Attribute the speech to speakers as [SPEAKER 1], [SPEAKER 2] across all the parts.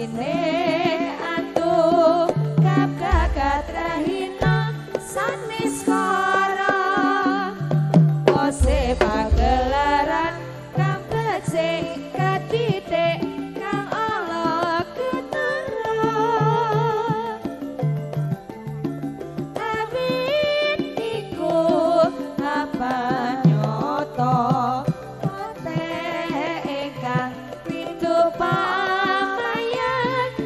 [SPEAKER 1] sine atuh kap gagat rahina sanis kara ose pagelaran kang becik katitik kang ala ketara abit iku apa nyoto ote ingkang pintu pamayan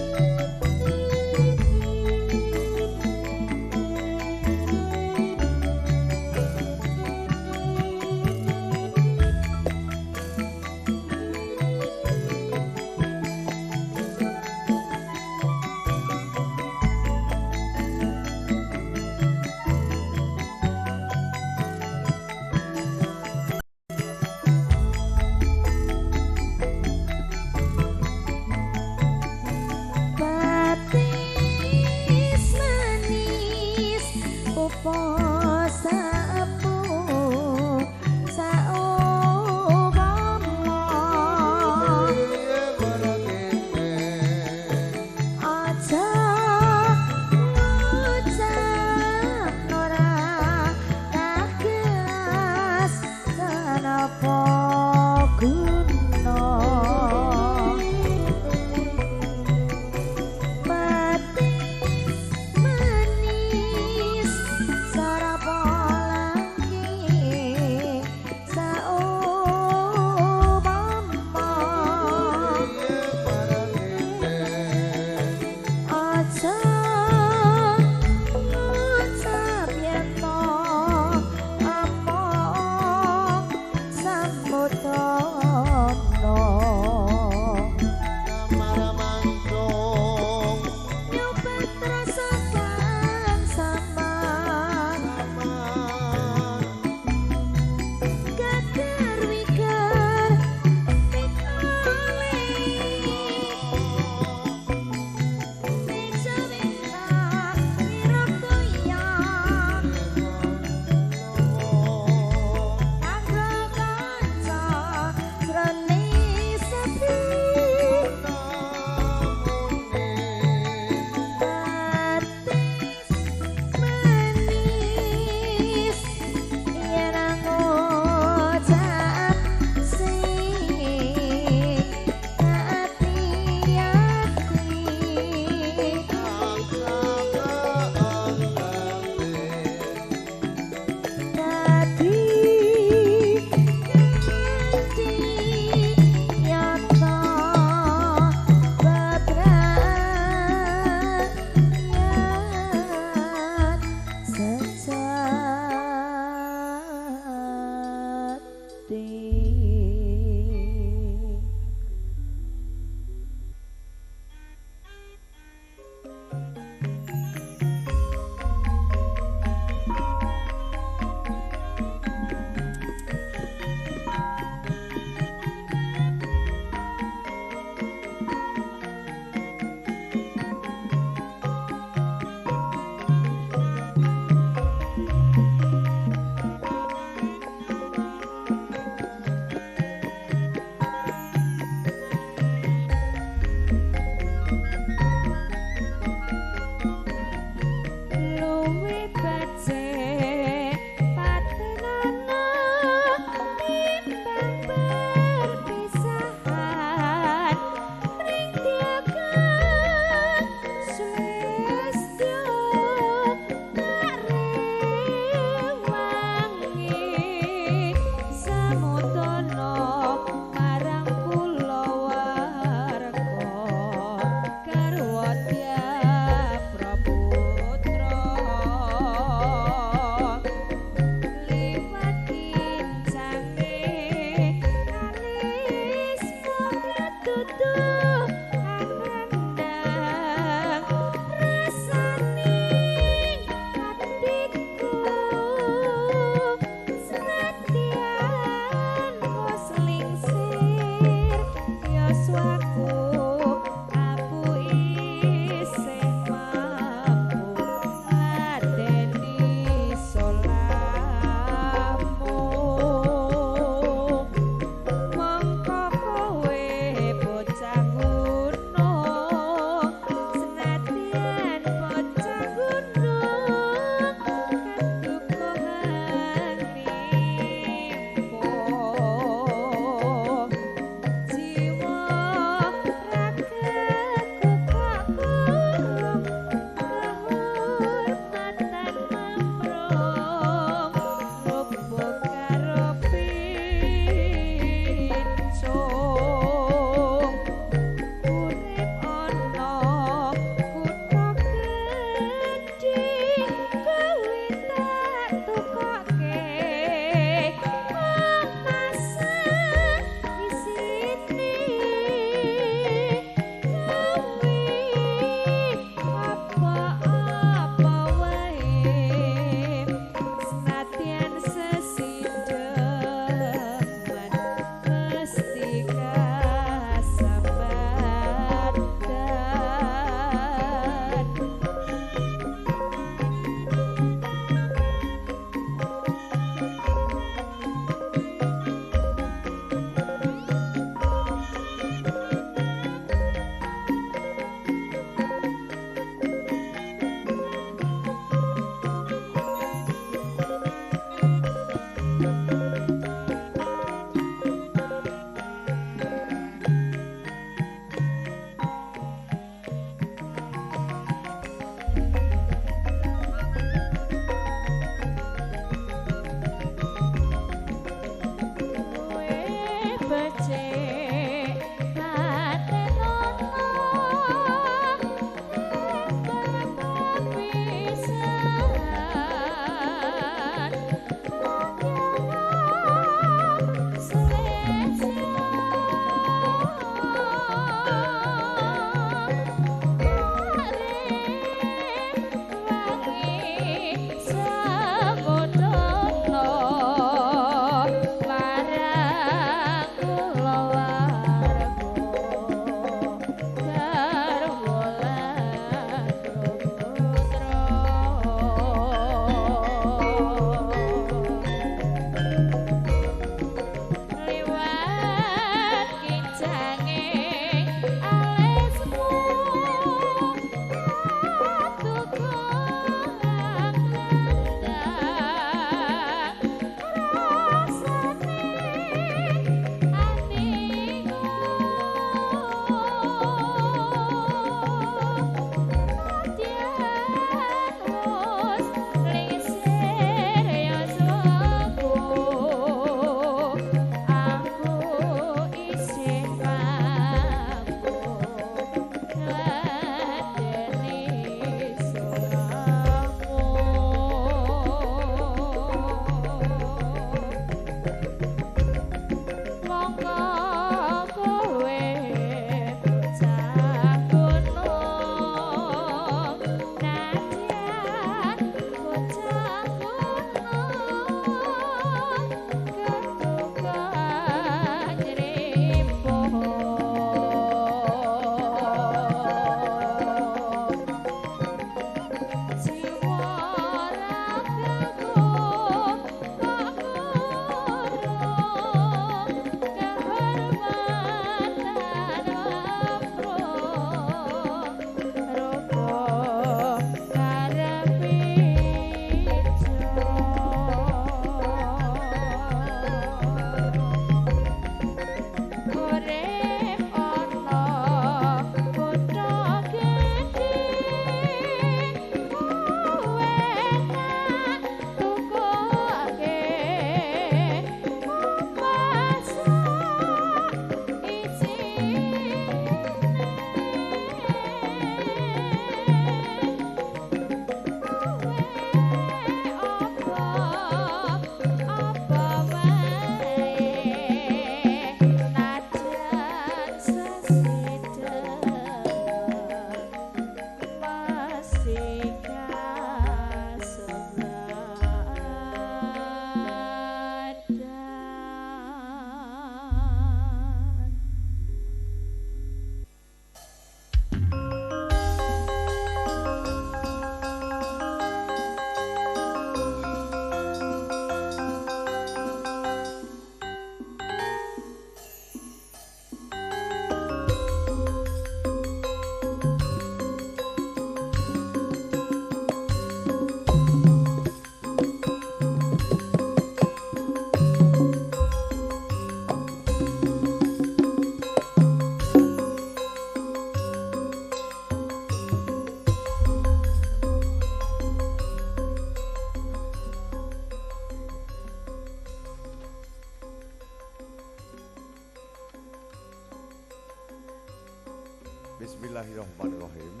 [SPEAKER 2] Bismillahirrahmanirrahim.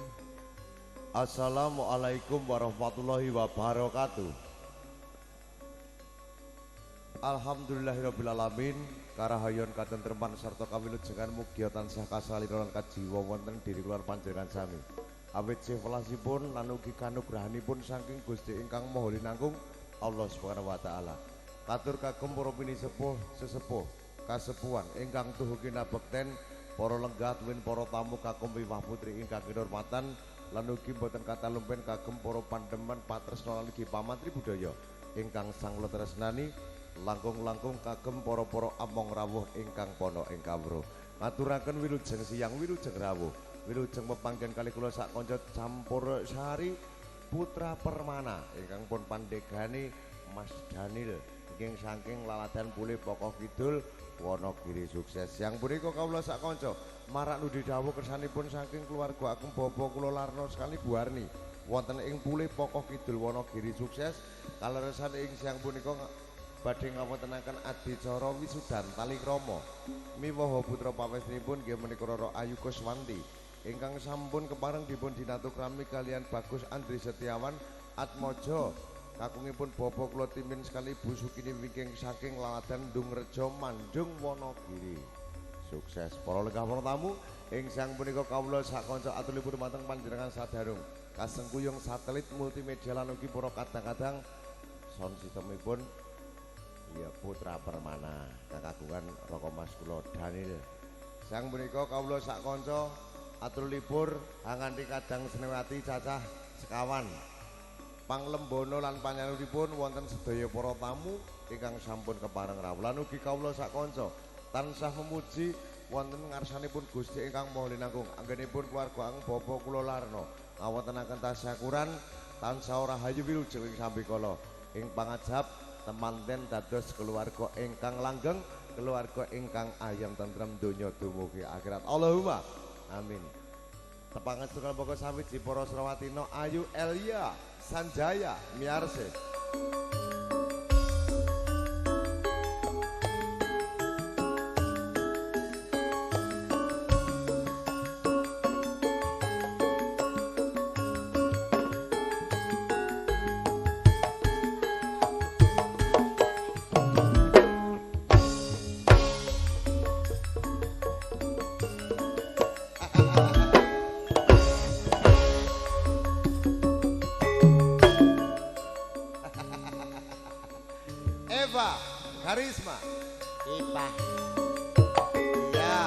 [SPEAKER 2] Assalamualaikum warahmatullahi wabarakatuh. Alhamdulillahirrabbilalamin. Karahayon katentreman sarta kawilujengan mugia tansah kasaliran kajiwa wonten diri kula panjenengan sami. Awit siwelasipun lan ugi kanugrahanipun saking Gusti ingkang Maha Linangkung Allah Subhanahu wa taala. Katur kagem para pinisepuh sesepuh kasepuhan ingkang tuhu kinabekten, para lenggah tuwin para tamu kagem wiwah putri ingkang kinurmatan lan ugi boten kata lumpen kagem para pandemen patresna lan ugi pamantri budaya ingkang sanglo tresnani. Langkung-langkung kagem para-para among rawuh ingkang pono ing kawruh. Ngaturaken wilujeng siyang wilujeng rawuh. Wilujeng pepanggen kali kula sak kanca campur sari putra permana ingkang pun pandegani Mas Daniel saking saking laladan Pule Pokok Kidul Wonogiri sukses. Yang punika kawula sak kanca marak nudi dawuh kersanipun saking keluarga agung Bapa kula Larno sekali Buarni wonten ing Pule Pokok Kidul Wonogiri sukses. Kaleresan ing siang punika badhe ngawontenaken adicara wisudan tali krama miwaha putra pawestrinipun nggih menika Roro Ayu Kuswanti ingkang sampun kepareng dipun dinatukrami kalian Bagus Andri Setiawan Atmojo kakungipun bapa kula timin sekali Bu Sukini wingking saking laladan Dungrejo Mandung Wonogiri sukses. Para lenggah para tamu ing siang punika kawula sak kanca aturipun dumateng panjenengan sadarung kasengkuyung satelit multimedia lan ugi para kadang-kadang sound systemipun ya putra permana kakagungan Roko Mas kula Daniel. Sang punika kawula sak kanca atur libur nganti kadang senewati cacah sekawan. Panglembono lan panyanuripun wonten sedaya para tamu ingkang sampun kepareng rawuh. Lan ugi kawula sak kanca tansah memuji wonten ngarsanipun Gusti ingkang Maha Linangkung anggenipun keluarga ang Bapa kula Larno ngawontenaken tasyakuran tansah rahayu wilujeng ing sambikala ing pangajab temanten dados keluarga ingkang langgeng, keluarga ingkang ayam tentrem donya dumugi akhirat. Allahumma amin. Tepangan tunggal pokok sawiji para Srawatina Ayu Elia Sanjaya miarse. Karisma Ipah ya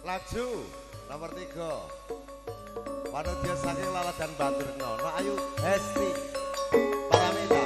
[SPEAKER 2] laju nomor 3 Panudya saking laladan Baturno no Ayu Hesti Paramita.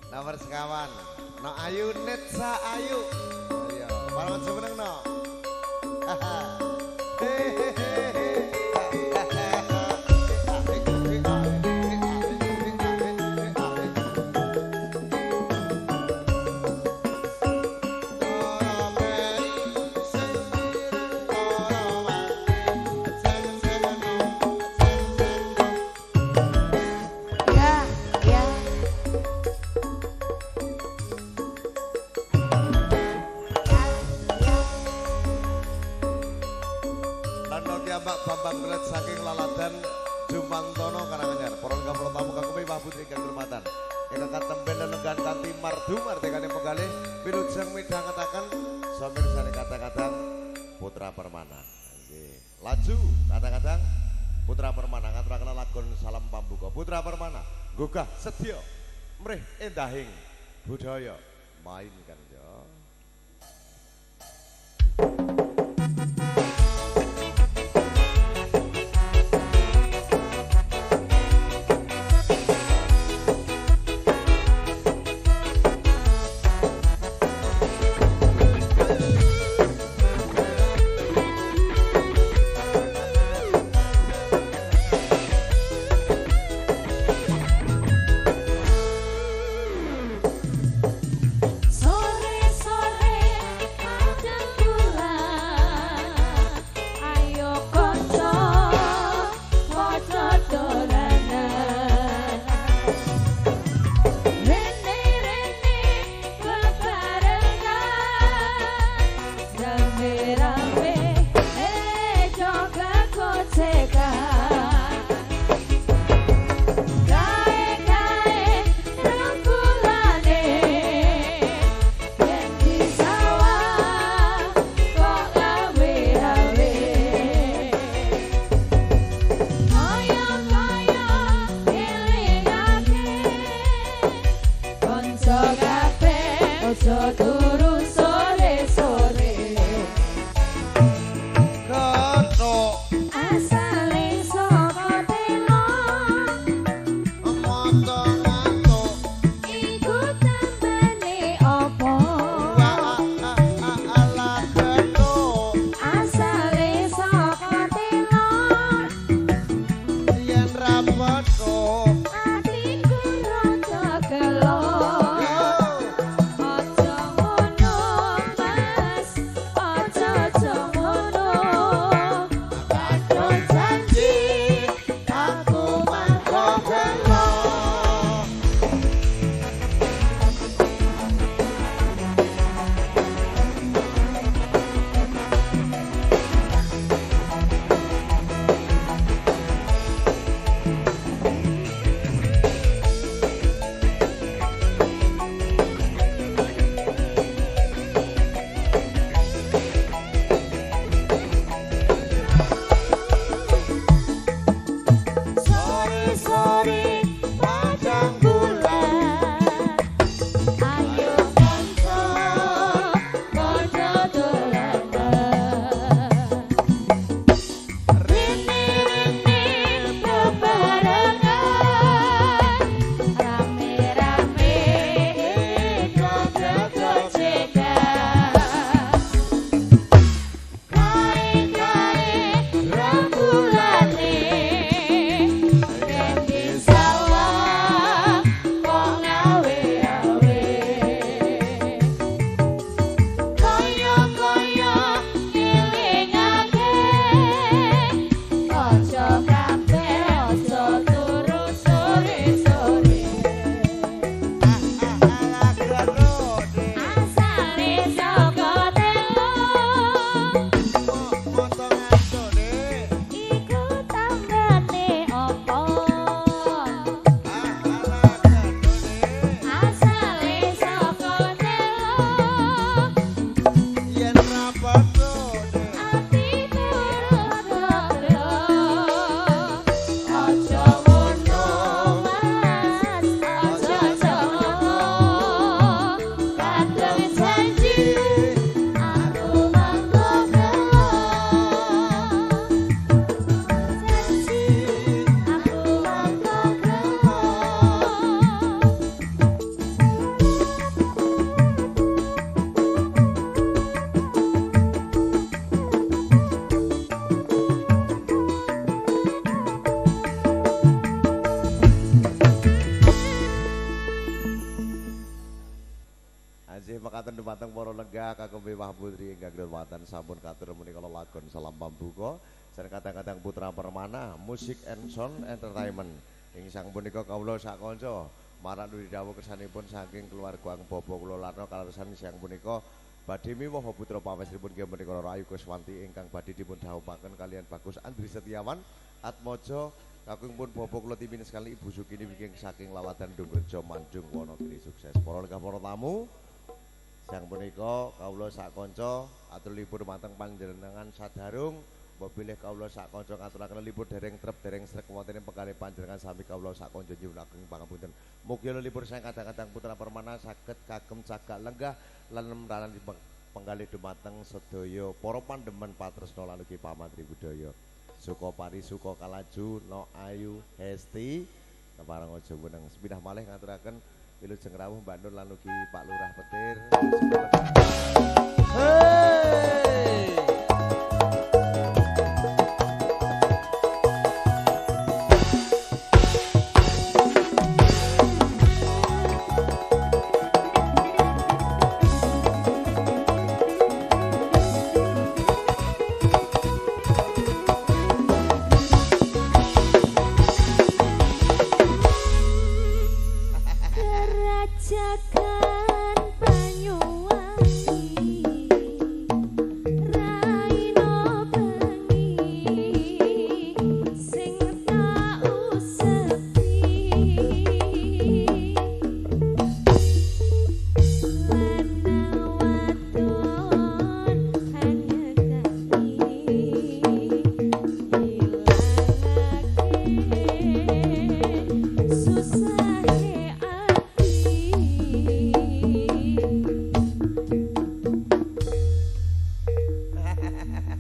[SPEAKER 2] Nomor sekawan no Ayu Netsa Ayu iya para sebeneng no Mbak Bambang Belet saking laladan Jumangtono Karanganyar. Para tamu kagem Ibu Putri kang hormatan. ingkang katemben lelenggan kanthi mardu mardekane penggalih wilujeng midhangetaken samirsane kata-kata Putra Permana. Nggih. Laju kata-kata Putra Permana ngaturaken lagun salam pambuka. Putra Permana gugah sedya mrih endahing budaya main kan ya. Dumateng para lenggah kagem Wah Putri ingkang kedhaton sampun katur menika lagon salam pambuka sareng kadang-kadang Putra Permana Musik and Sound Entertainment ing sang punika kawula sak kanca marang nuli dawuh kersanipun saking keluarga Bobo kula Larno kaleresan siang punika badhe miwaha putra pamesripun nggih menika Rayu Kuswanti ingkang badhe dipun dhawuhaken kalian Bagus Andri Setiawan Atmojo Kakung pun bobo kula timin sekali Ibu Sukini wiking saking Lawadan Dungrejo Manjung Wonogiri sukses. Para lekah para tamu. Sang punika kawula sak kanca aturipun mateng panjenengan sadarung. Mbok bilih kawula sak kanca ngaturaken lipur dereng trep dereng srek wonten ing penggalih panjenengan sami kawula sak kanca nyuwunaken pangapunten. Mugi lipur sang kadang-kadang putra permana saged kagem cagak lenggah lan nemralan penggalih dumateng sedaya para pandemen patresna lan ugi pamantri budaya. Suka pari suka kalaju no ayu hesti parang aja meneng sepindah malih ngaturaken wilujeng rawuh Mbak Nur lan ugi Pak Lurah Petir. Hey!
[SPEAKER 1] Jagan Banyuwangi Raino bengi sing tau sepi lanang wadon hanyekani ilangake susahe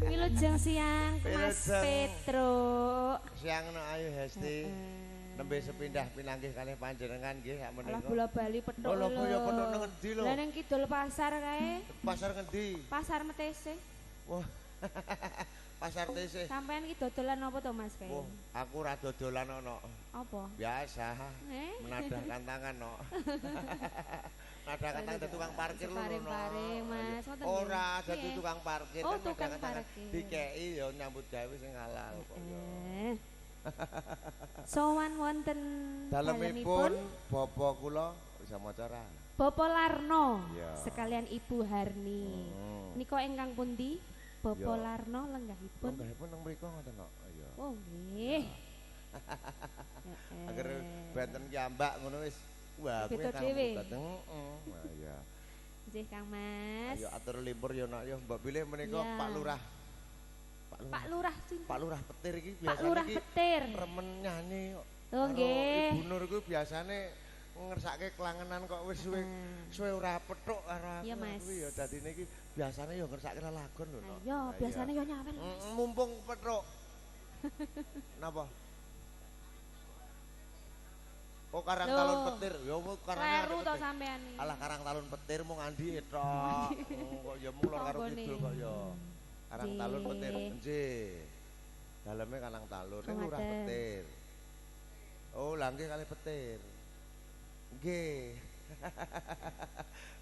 [SPEAKER 1] Wilujeng siang Mas Petro.
[SPEAKER 2] Siang no ayu Hesti. Nembe sepindah pinanggih kalih panjenengan nggih sak menika.
[SPEAKER 1] Alah bola bali petuk
[SPEAKER 2] Lho kok ya petuk nang endi lho?
[SPEAKER 1] Lah ning kidul pasar kae.
[SPEAKER 2] Pasar ngendi?
[SPEAKER 1] Pasar Metese.
[SPEAKER 2] Wah. Pasar TC.
[SPEAKER 1] Sampean iki dodolan apa to Mas kae?
[SPEAKER 2] Wah, aku ora dodolan ono.
[SPEAKER 1] Apa?
[SPEAKER 2] Biasa. Menadahkan tangan no. Menadahkan tangan dadi tukang parkir lho no.
[SPEAKER 1] Pare-pare Mas, ngoten nggih.
[SPEAKER 2] Ora dadi tukang parkir,
[SPEAKER 1] Oh,
[SPEAKER 2] kan
[SPEAKER 1] tukang
[SPEAKER 2] menadahkan tangan.
[SPEAKER 1] parkir.
[SPEAKER 2] Dikeki ya nyambut gawe sing halal kok ya.
[SPEAKER 1] Sowan wonten
[SPEAKER 2] Dalemipun bapa kula bisa maca ra?
[SPEAKER 1] Bapak Larno
[SPEAKER 2] Iya.
[SPEAKER 1] sekalian Ibu Harni. Nika ingkang pundi? Bapak
[SPEAKER 2] Iya.
[SPEAKER 1] Larno lenggahipun.
[SPEAKER 2] Lenggahipun nang mriku ngoten kok. Iya.
[SPEAKER 1] Oh nggih.
[SPEAKER 2] Agar benten jambak ngono wis. Wah, kuwi
[SPEAKER 1] Beda
[SPEAKER 2] kang
[SPEAKER 1] dhewe.
[SPEAKER 2] dateng. Nah, iya.
[SPEAKER 1] Nggih Kang Mas.
[SPEAKER 2] Ayo atur limpur yo nak yo Mbak Bilih menika
[SPEAKER 1] Iya.
[SPEAKER 2] Pak Lurah.
[SPEAKER 1] Pak Lurah sing
[SPEAKER 2] Pak Lurah Petir iki
[SPEAKER 1] Pak
[SPEAKER 2] biasane
[SPEAKER 1] Lurah
[SPEAKER 2] iki
[SPEAKER 1] Petir.
[SPEAKER 2] remen nyanyi kok.
[SPEAKER 1] Oh nggih.
[SPEAKER 2] Ibu Nur ku biasane ngersake kelangenan kok wis suwe ora petuk karo aku.
[SPEAKER 1] Iya, Mas.
[SPEAKER 2] Kuwi ya dadine iki biasane yo ngersake lelagon lho. Nok.
[SPEAKER 1] Ayo,
[SPEAKER 2] Nah,
[SPEAKER 1] biasanya
[SPEAKER 2] iya.
[SPEAKER 1] yo nyawel. Mas.
[SPEAKER 2] Mumpung petuk. Napa? Oh Karang
[SPEAKER 1] Loh.
[SPEAKER 2] Talun Petir, ya karangnya
[SPEAKER 1] Kleru
[SPEAKER 2] ada
[SPEAKER 1] to
[SPEAKER 2] petir.
[SPEAKER 1] sampean iki.
[SPEAKER 2] Alah Karang Talun Petir mung andi tok. Kok ya mung lor karo
[SPEAKER 1] Tanggane.
[SPEAKER 2] kidul kok ya. Karang Talun Petir,
[SPEAKER 1] Nggih.
[SPEAKER 2] nggih. Daleme Karang Talun, ning Lurah
[SPEAKER 1] Ngoten.
[SPEAKER 2] Petir. Oh, lah nggih kalih Petir. Nggih.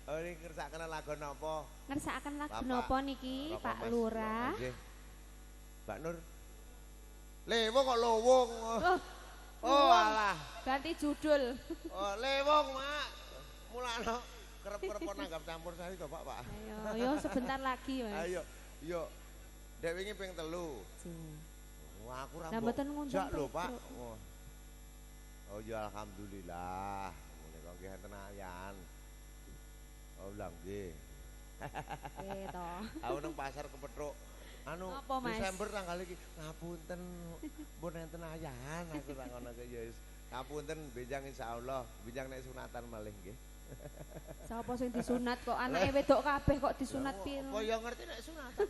[SPEAKER 2] Oh, ini ngersakaken lagu napa?
[SPEAKER 1] Ngersakaken lagu
[SPEAKER 2] Bapak.
[SPEAKER 1] napa niki
[SPEAKER 2] Bapak
[SPEAKER 1] Pak
[SPEAKER 2] Mas.
[SPEAKER 1] Lurah?
[SPEAKER 2] Nggih. Mbak Nur. Lewong kok lowong.
[SPEAKER 1] Oh,
[SPEAKER 2] Oh,
[SPEAKER 1] lowong.
[SPEAKER 2] alah.
[SPEAKER 1] Ganti judul.
[SPEAKER 2] Oh, lewong, Mak. Mulane kerep-kerep nanggap campur sari to, Pak, Pak.
[SPEAKER 1] Ayo, yo sebentar lagi, Mas.
[SPEAKER 2] Ayo, yo. Dek wingi ping 3.
[SPEAKER 1] Jing.
[SPEAKER 2] Wah, aku ra
[SPEAKER 1] Lah mboten ngundang
[SPEAKER 2] jak lho, Pak.
[SPEAKER 1] Petro.
[SPEAKER 2] Wah. Oh, ya alhamdulillah. Menika nggih enten ayan. Oh, lah nggih.
[SPEAKER 1] Oke to.
[SPEAKER 2] Aku nang pasar kepethuk. Anu,
[SPEAKER 1] Apa, Mas?
[SPEAKER 2] Desember tanggal iki ngapunten. Pun enten ayan aku tak ngono ke ya wis. Ngapunten benjang insyaallah, benjang nek sunatan malih nggih.
[SPEAKER 1] Sapa sing disunat kok anake wedok kabeh kok disunat piye?
[SPEAKER 2] Apa ya ngerti nek sunatan.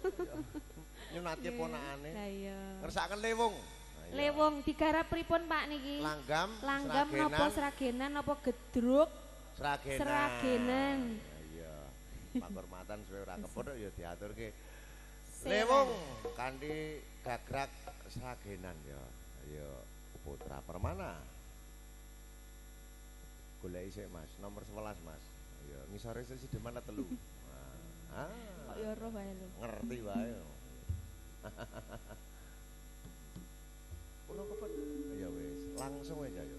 [SPEAKER 2] Nyunatke ponakane.
[SPEAKER 1] Lah iya.
[SPEAKER 2] Ngersakaken lewung. Nah, iya.
[SPEAKER 1] Lewong digarap pripun Pak niki?
[SPEAKER 2] Langgam,
[SPEAKER 1] Langgam
[SPEAKER 2] seragenan,
[SPEAKER 1] napa seragenan napa gedruk?
[SPEAKER 2] seragenan.
[SPEAKER 1] Seragenan.
[SPEAKER 2] Nah, iya. Panghormatan suwe ora kepethuk ya diaturke.
[SPEAKER 1] Sera.
[SPEAKER 2] Lewung kanthi gagrak seragenan ya. Ayo putra permana. Goleki sik Mas, nomor 11 Mas. Ayo ngisore sisi di mana telu. Nah,
[SPEAKER 1] Kok ya roh wae lho.
[SPEAKER 2] ngerti wae. Kulo kepet. Ya wis, langsung aja ya.